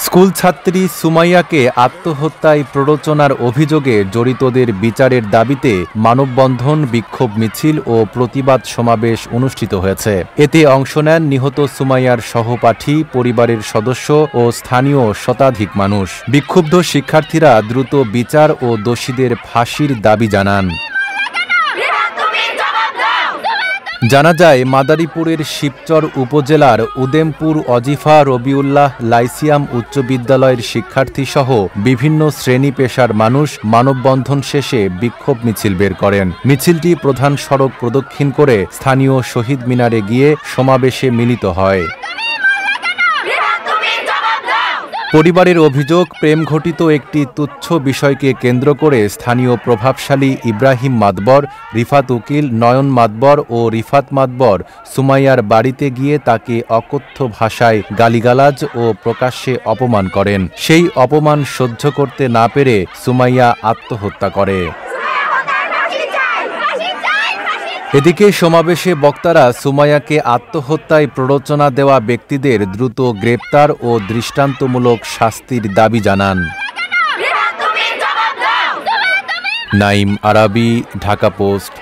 School ছাত্রী সুমাইয়াকে আত্মহত্যায় প্ররোচনার অভিযোগে জড়িতদের বিচারের দাবিতে মানববন্ধন, বিক্ষোভ মিছিল ও প্রতিবাদ সমাবেশ অনুষ্ঠিত হয়েছে। এতে অংশ নেন নিহত সুমাইয়ার সহপাঠী, পরিবারের সদস্য ও স্থানীয় শতাধিক মানুষ। বিক্ষুব্ধ শিক্ষার্থীরা দ্রুত বিচার ও দোষীদের ফাঁসির দাবি জানান। জানা যায়, মাদারীপুরের শিবচর উপজেলার উদেমপুর অজিফা রবিউল্লাহ লাইসিয়াম উচ্চ বিদ্যালয়ের শিক্ষার্থীসহ বিভিন্ন শ্রেণী পেশার মানুষ মানববন্ধন শেষে বিক্ষোভ মিছিল বের করেন। মিছিলটি প্রধান সড়ক প্রদক্ষিণ করে স্থানীয় শহীদ মিনারে গিয়ে সমাবেশে মিলিত হয়। পরিবারের অভিযোগ, প্রেমঘটিত একটি তুচ্ছ বিষয়কে কেন্দ্র করে স্থানীয় প্রভাবশালী ইব্রাহিম মাতবর, রিফাত উকিল, নয়ন মাতবর ও রিফাত মাতবর সুমাইয়ার বাড়িতে গিয়ে তাকে অকথ্য ভাষায় গালিগালাজ ও প্রকাশ্যে অপমান করেন। সেই অপমান সহ্য করতে না পেরে সুমাইয়া আত্মহত্যা করে। এদিকে সমাবেশে বক্তারা সুমাইয়াকে আত্মহত্যায় প্ররোচনা দেওয়া ব্যক্তিদের দ্রুত গ্রেপ্তার ও দৃষ্টান্তমূলক শাস্তির দাবি জানান। নাইম আরাবী, ঢাকা পোস্ট।